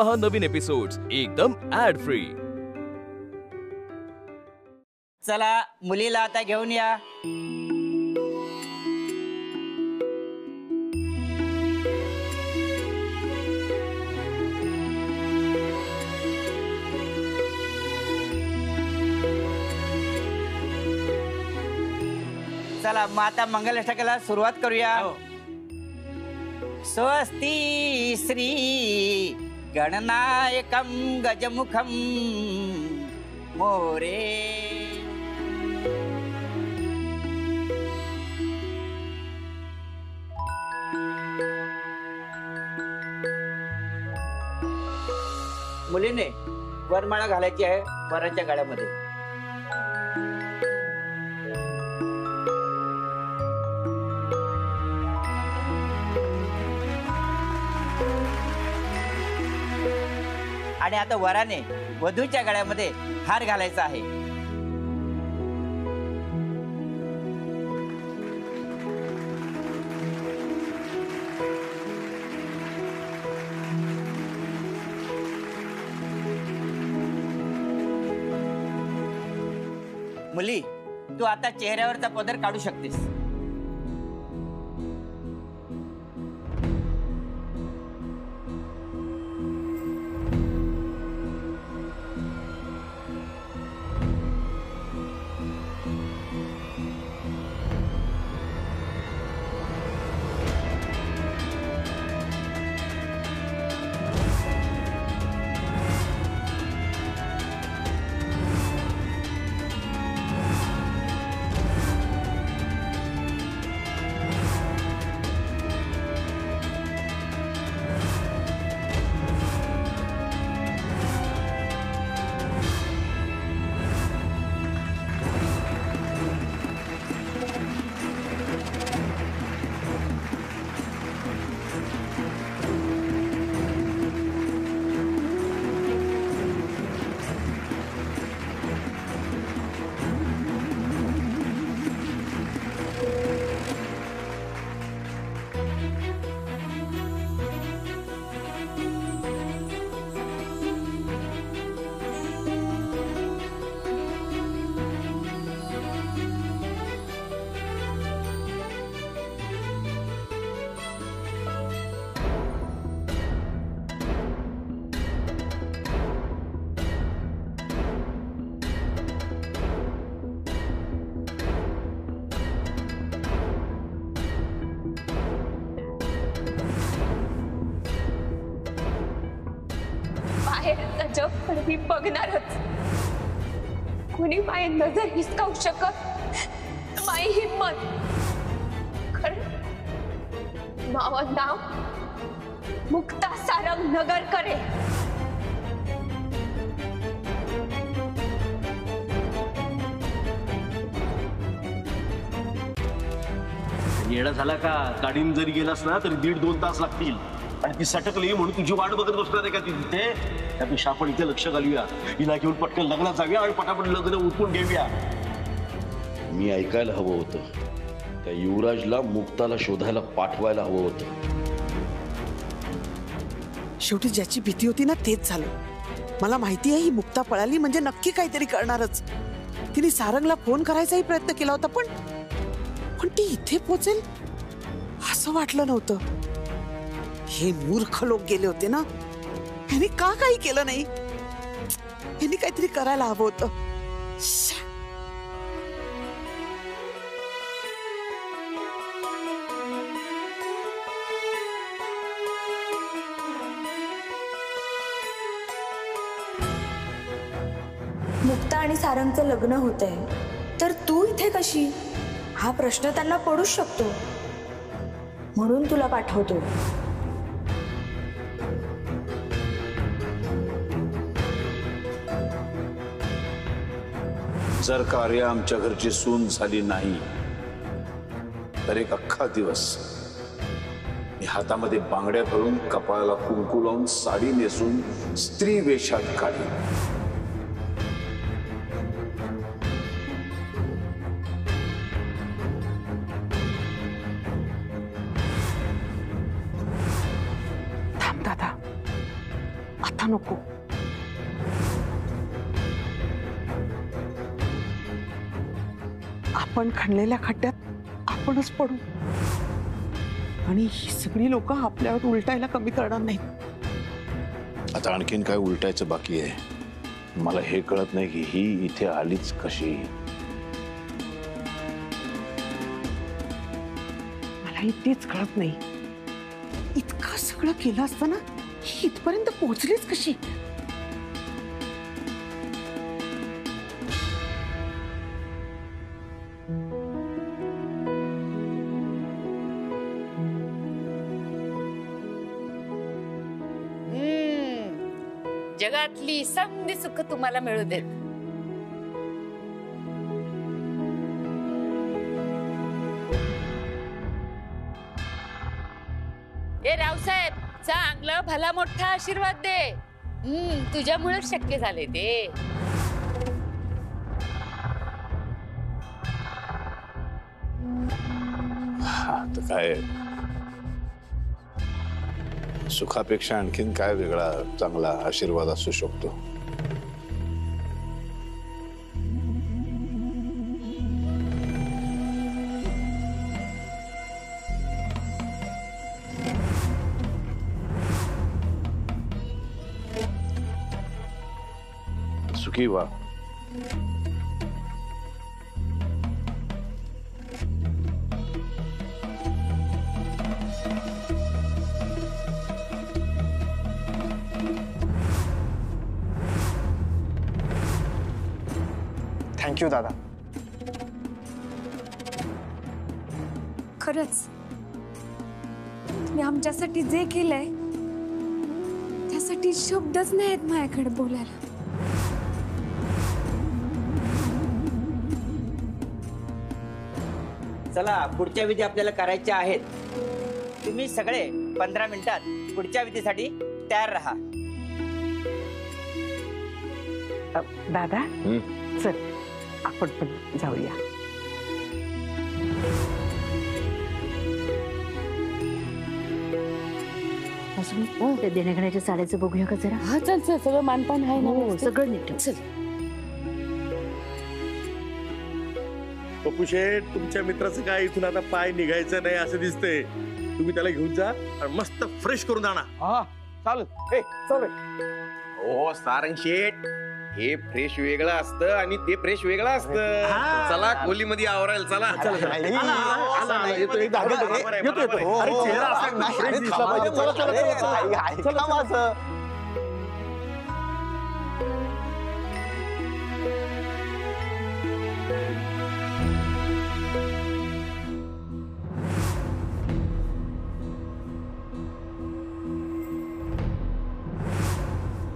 पहा नवीन एपिसोड्स एकदम add free. चला मुलीला आता घेऊन या। चला मग आता मंगलाष्टकाला सुरुवात करूया। स्वस्ति श्री गणनायकं गजमुखं मोरे। मुलीने वरमाळा घालायची आहे वराच्या गाड्यामध्ये। आणि आता वराने वधूच्या गळ्यामध्ये हार घालायचा आहे। मुली तू आता चेहऱ्यावरचा पदर काढू शकतेस। मी बघणारच। कुणी माई नजर हिसकावू शकत माई हिम्मत। खरं मावं नाव मुक्ता सारंग नगर करे। येडा झाला का? गाडीन जरी गेलास ना तरी 1.5-2 तास लागतील आणि ती सटकली म्हणून तुझी वाट बघत बसणार आहे का ती तिथे? त्यापेक्षा आपण इथे लक्ष घालूया, हिला घेऊन पटकन लग्नात जाऊया आणि पटापट लग्न उठून घेऊया। मी ऐकायला हवं होतं, त्या युवराजला मुक्ताला शोधायला पाठवायला हवं होतं। शेवटी ज्याची भीती होती ना तेच झालं। मला माहिती आहे ही मुक्ता पळाली म्हणजे नक्की काहीतरी करणारच। तिने सारंगला फोन करायचाही प्रयत्न केला होता पण ती इथे पोहोचेल असं वाटलं नव्हतं। हे मूर्ख लोक गेले होते ना, यांनी का काही केलं नाही? यांनी काहीतरी करायला हवं होतं। मुक्ता आणि सारंगचं लग्न होतंय तर तू इथे कशी? हा प्रश्न त्यांना पडूच शकतो, म्हणून तुला पाठवतो। जर कार्य आमच्या घरची सून झाली नाही तर एक अख्खा दिवस मी हातामध्ये बांगड्या धरून कपाळाला कुंकू लावून साडी नेसून स्त्री वेशात काढीन। आता नको. आपण खणलेल्या खड्ड्यात आपणच पडू आणि ही सगळी लोक आपल्यावर उलटायला कमी करणार नाहीत. आता आणखीन काय उलटायचं बाकी आहे? मला हे कळत नाही की ही इथे आलीच कशी. मलाही तेच कळत नाही. इतकं सगळं केलं असताना ही इथपर्यंत पोहोचलीच कशी? जगातली समधी सुख तुम्हाला मिळू देत. ए रावसाहेब, चांगलं भला मोठा आशीर्वाद दे. तुझ्यामुळे शक्य झाले ते. तर काय सुखापेक्षा आणखीन काय वेगळा चांगला आशीर्वाद असू शकतो? सुखी व्हा. थँक्यू दादा. खरंच तुम्ही आमच्यासाठी जे केलंय त्यासाठी शब्दच नाहीत माझ्याकडे बोलायला. चला, पुढच्या विधी आपल्याला करायच्या आहेत. तुम्ही सगळे 15 मिनिटात पुढच्या विधीसाठी तयार राहा. दादा चल आपण पण जाऊया. ते देण्याघेण्याच्या साड्याचं बघूया का जरा? हा चल चल, सगळं मानपान आहे ना, सगळं नीट. चल. पप्पू शेठ, तुमच्या मित्राचं काय इथून आता पाय निघायचं नाही असं दिसतंय. तुम्ही त्याला घेऊन जा आणि मस्त फ्रेश करून आणा. हा चालेल. हो सारंग शेठ, हे फ्रेश वेगळं असतं आणि ते फ्रेश वेगळं असतं. चला खोलीमध्ये आवरायला चला.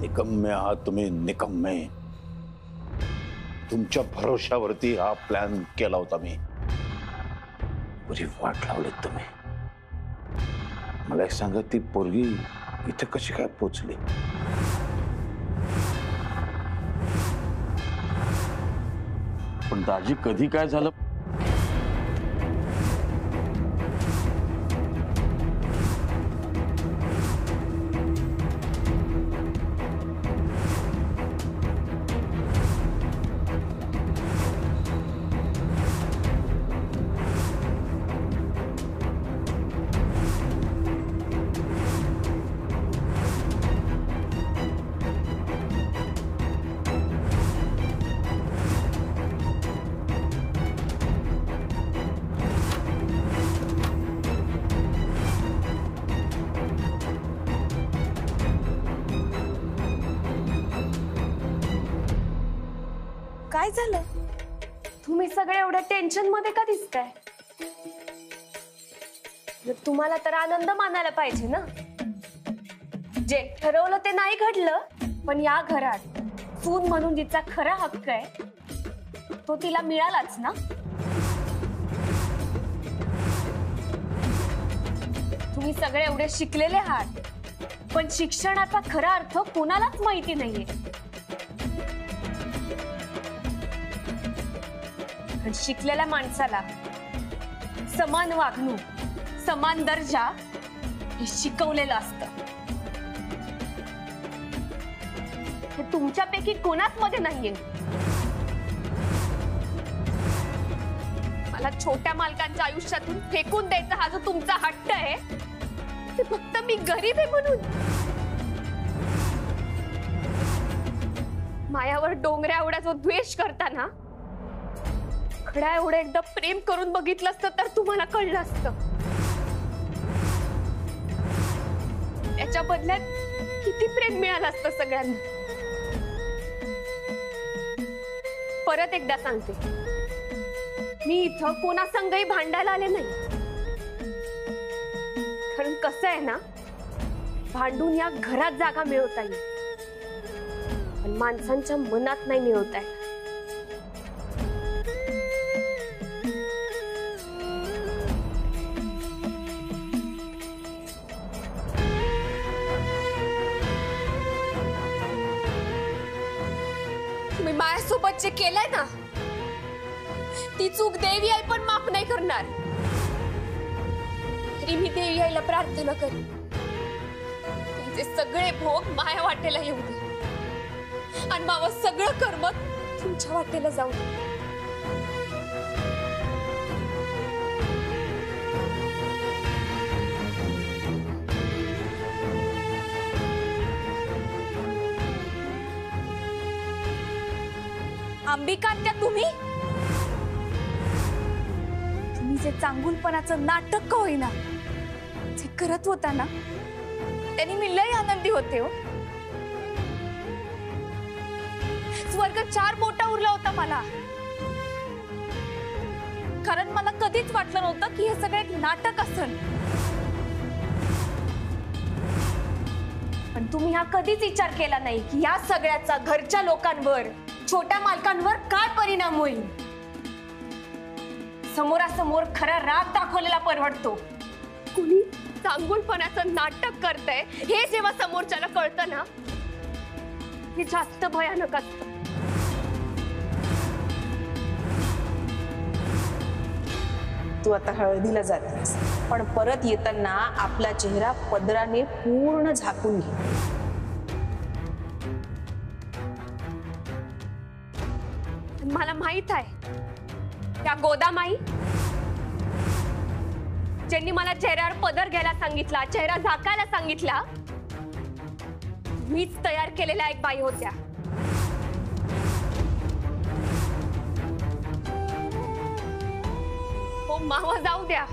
निकम्मे आहात तुम्ही, निकम्मे. तुमच्या भरोशावरती हा प्लॅन केला होता मी. बरी वाट लावलीत तुम्ही. मला एक सांगा, ती पोरगी इथे कशी काय पोचली? पण दाजी कधी काय झालं? काय झालं? तुम्ही सगळे एवढ्या टेन्शन मध्ये का दिसताय? तुम्हाला तर आनंद मानायला पाहिजे ना. जे ठरवलं ते नाही घडलं, पण या घरात सून म्हणून जिचा खरा हक्क आहे तो तिला मिळालाच ना. तुम्ही सगळे एवढे शिकलेले आहात, पण शिक्षणाचा खरा अर्थ कोणालाच माहिती नाहीये. शिकलेल्या माणसाला समान वागणूक, समान दर्जा हे शिकवलेलं असतं. हे तुमच्यापैकी कोणाच मध्ये नाहीये. मला छोट्या मालकांच्या आयुष्यातून फेकून द्यायचा हा जो तुमचा हट्ट आहे, ते फक्त मी गरीब आहे म्हणून. मायावर डोंगऱ्या एवढा जो द्वेष करताना खड्या एवढं एकदा प्रेम करून बघितलं असतं तर तुम्हाला कळलं असतं. याच्या बदल्यात किती प्रेम मिळालं असतं सगळ्यांना. परत एकदा सांगते, मी इथं कोणासंगही भांडायला आले नाही. कारण कसं आहे ना, भांडून या घरात जागा मिळवता येईल, पण माणसांच्या मनात नाही मिळवता येईल. तुम्ही माझ्यासोबत जे केलंय ना, ती चूक देवी आई पण माफ नाही करणार. तरी मी देवी आईला प्रार्थना करेन, तुमचे सगळे भोग माया वाटेला येऊ दे आणि मावं सगळं कर्म तुमच्या वाटेला जाऊ दे. अंबिका त्या तुम्ही जे चांगुलपणाचं नाटक का होईना जे करत होता ना, त्यांनी मी लय आनंदी होते हो. स्वर्ग 4 बोटा उरला होता मला, कारण मला कधीच वाटलं नव्हतं की हे सगळं एक नाटक असेल. पण तुम्ही हा कधीच विचार केला नाही की या सगळ्याचा घरच्या लोकांवर, छोट्या मालकांवर काय परिणाम होईल. समोरासमोर खरा राग दाखवलेला परवडतो. कुणी चांगुलपणाचं नाटक करतंय हे जेव्हा समोरच्याला कळतं ना, हे जास्त भयानक असतं. तू आता हळदीला जातेस, पण परत येताना आपला चेहरा पदराने पूर्ण झाकून घे. मला माहित आहे त्या गोदामाई ज्यांनी मला चेहऱ्यावर पदर घ्यायला सांगितला, चेहरा झाकायला सांगितला, मीच तयार केलेल्या एक बाई होत्या. हो मावा जाऊ द्या,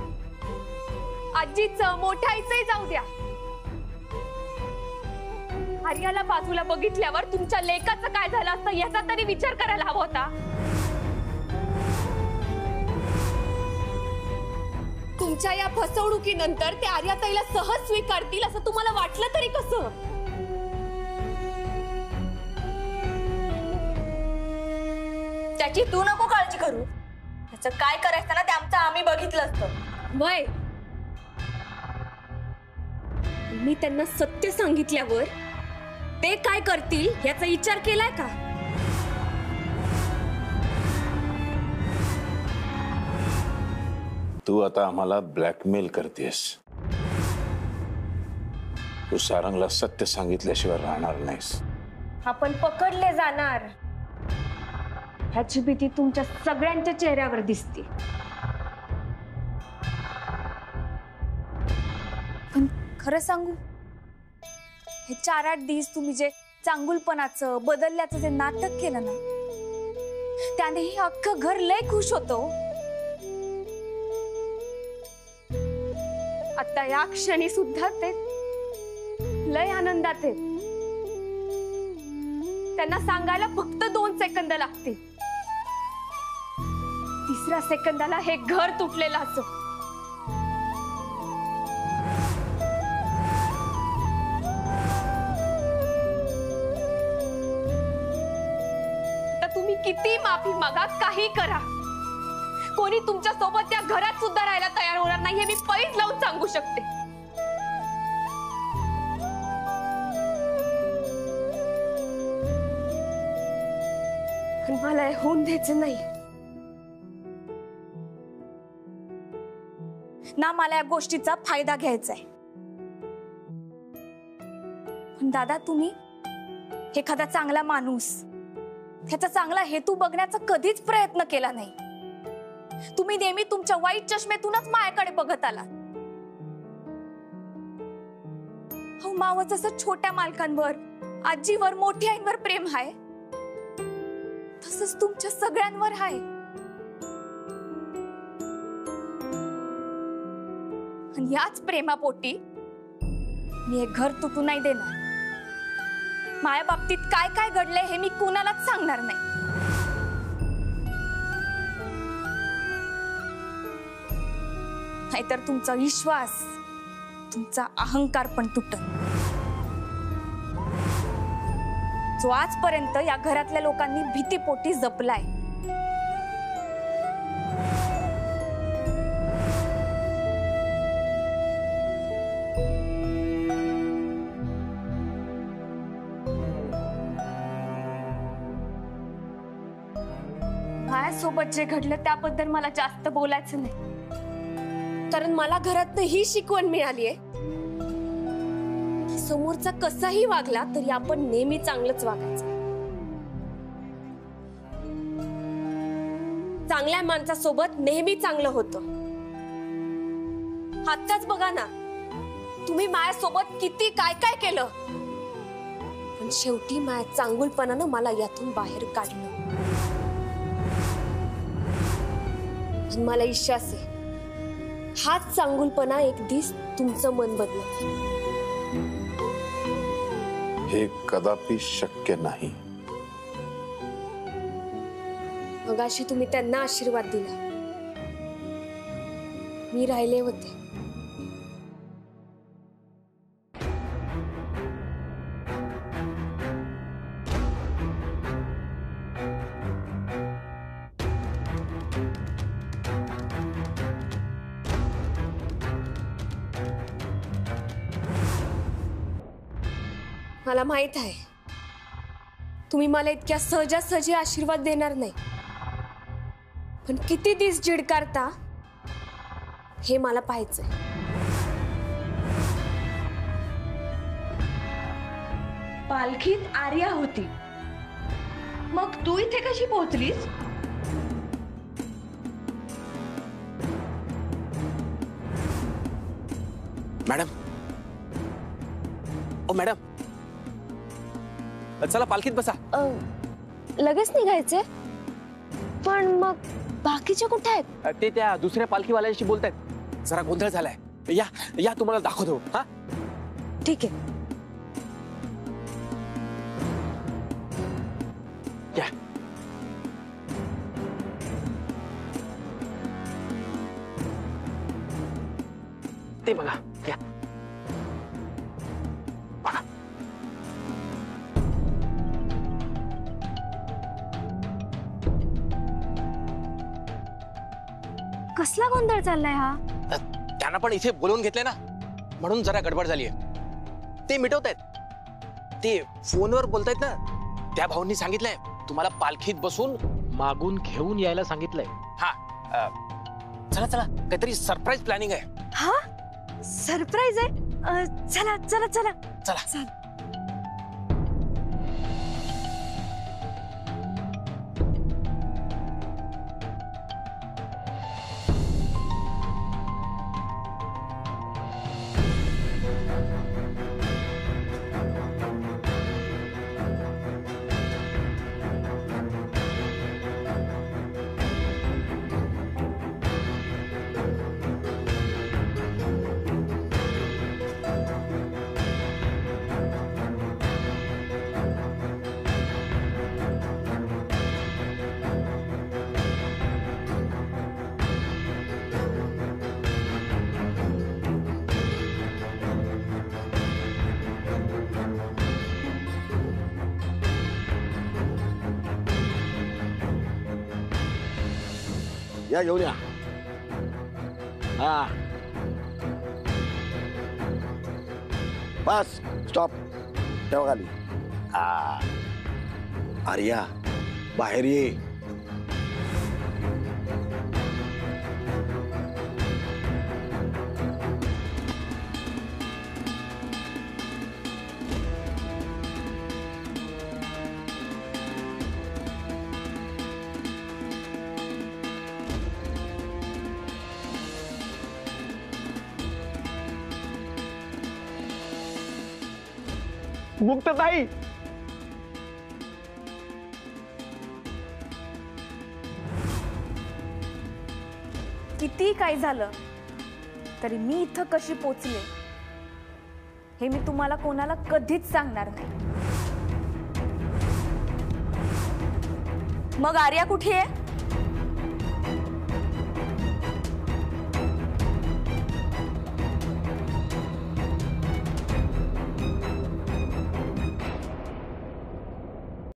आजीचं मोठ्याईचंही जाऊ द्या. आर्याला बाजूला बघितल्यावर तुमच्या लेकाचं काय झालं असतं याचा तरी विचार करायला हवा होता. तुमच्या या फसवणुकीनंतर ते आर्याताईला सहज स्वीकारतील असं तुम्हाला वाटलं तरी कसं? त्याची तू नको काळजी करू. त्याचं काय करायचं ना ते आमचं आम्ही बघितलं असतं. वय मी त्यांना सत्य सांगितल्यावर ते काय करतील याचा विचार केलाय का? तू आता आम्हाला ब्लॅकमेल करतेस. तू सारंगला सत्य सांगितल्याशिवाय राहणार नाहीस. आपण पकडले जाणार ह्याची भीती तुमच्या सगळ्यांच्या चेहऱ्यावर दिसते. पण खरं सांगू, हे 4-8 दिवस तुम्ही जे चांगुलपणाचं बदलल्याचं जे नाटक केलं ना, त्याने हे अख्खं घर लय खुश होतो. आता या क्षणी सुद्धा ते लय आनंदात आहेत. त्यांना सांगायला फक्त 2 सेकंद लागतील. 3ऱ्या सेकंदाला हे घर तुटलेलं असं. तुम्ही किती माफी मागा, काही करा, कोणी तुमच्या सोबत त्या घरात सुद्धा राहायला तयार होणार नाही हे मी पैज लावून सांगू शकते. मला हे होऊन द्यायचं नाही ना. मला या गोष्टीचा फायदा घ्यायचा आहे. पण दादा, तुम्ही एखादा चांगला माणूस त्याचा चांगला हेतू बघण्याचा कधीच प्रयत्न केला नाही। तुम्ही नेहमी तुमच्या वाईट चष्मेतूनच मायाकडे बघत आला। हो, मावं जसं छोट्या मालकांवर, आजीवर, मोठ्या आईंवर प्रेम आहे, तसंच तुमच्या सगळ्यांवर आहे। आणि याच प्रेमापोटी मी हे घर तुटू नाही देणार। माया बाबतीत काय काय घडलंय हे मी कुणालाच सांगणार नाही। नाहीतर तुमचा विश्वास, तुमचा अहंकार पण तुटल, जो आजपर्यंत या घरातल्या लोकांनी भीतीपोटी जपलाय। माझ्यासोबत जे घडलं त्याबद्दल मला जास्त बोलायचं नाही, कारण मला घरातनं ही शिकवण मिळाली आहे, समोरचा कसाही वागला तरी आपण नेहमी चांगलंच वागायचं। चांगल्या माणसासोबत नेहमी चांगलं होतं। आत्ताच बघा ना, तुम्ही माझ्यासोबत किती काय काय केलं, पण शेवटी माझ्या चांगुलपणानं मला यातून बाहेर काढलं। मला विश्वास आहे, हाच चांगुलपणा एक दिवस तुमचं मन बदललं। हे कदापि शक्य नाही। मगाशी तुम्ही त्यांना आशीर्वाद दिला, मी राहिले होते। मला माहित आहे तुम्ही मला इतक्या सहजासहजी आशीर्वाद देणार नाही, पण किती दिवस चिडकारता हे मला पाहायचंय। पालखीत आर्या होती, मग तू इथे कशी पोहोचलीस? मॅडम, ओ मॅडम, चला पालखीत बसा। लगेच निघायचे, पण मग बाकीचे कुठे आहेत? ते त्या दुसऱ्या पालखीवाल्यांशी बोलतायत, जरा गोंधळ झालाय। या या, तुम्हाला दाखवतो। हा, ठीक आहे। या, ते बघा, या बघा। कसला गोंधळ चाललाय हा? त्यांना पण इथे बोलवून घेतले ना, म्हणून जरा गडबड झालीये। ते मिटवतायत, ते फोनवर बोलतायत ना। त्या भाऊंनी सांगितलंय तुम्हाला पालखीत बसून मागून घेऊन यायला सांगितलंय। हा, चला चला, काहीतरी सरप्राईज प्लॅनिंग आहे। हा, सरप्राईज आहे? चला चला चला चला। या घेऊन या। हा, बस स्टॉप, ठेवा खाली। हा, आर्या बाहेर ये। मुक्ताताई, किती काय झालं तरी मी इथं कशी पोचले हे मी तुम्हाला कोणाला कधीच सांगणार नाही. मग आर्या कुठे आहे?